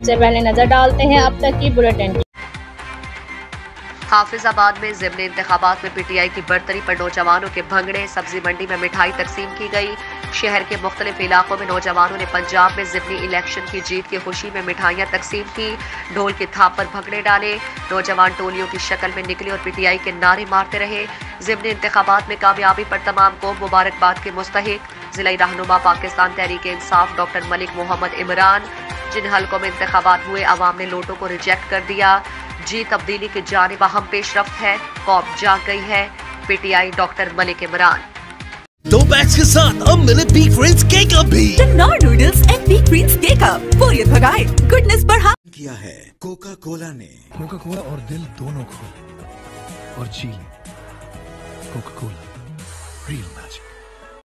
सबसे पहले नजर डालते हैं अब तक की बुलेटिन। हाफिजाबाद में ज़िमनी इंतखाबात में पीटीआई की बरतरी पर नौजवानों के भंगड़े, सब्जी मंडी में मिठाई तकसीम की गई। शहर के मुख्तलिफ इलाकों में नौजवानों ने पंजाब में ज़िमनी इलेक्शन की जीत की खुशी में मिठाइयाँ तकसीम की, ढोल की थाप पर भंगड़े डाले। नौजवान टोलियों की शक्ल में निकले और पीटीआई के नारे मारते रहे। ज़िमनी इंतखाबात में कामयाबी पर तमाम को मुबारकबाद के मुस्तहिक जिला रहनुमा पाकिस्तान तहरीक इंसाफ डॉक्टर मलिक मोहम्मद इमरान। जिन हलकों में इंतखाबात हुए, अवाम ने लोटों को रिजेक्ट कर दिया। जी तब्दीली की जानिब अहम पेशरफ्त है, कौम जाग गई है। पीटीआई डॉक्टर मलिक इमरान। 2 बैग्स के साथ अब मिले पीक फ्रेंड्स केक अप भी। तन्नार noodles and Peek Freans cake up, बोरियत भगाए, गुडनेस बढ़ा। किया है कोका कोला ने। कोका कोला और दिल दोनों खोले और जी कोका कोला, रियल मैजिक।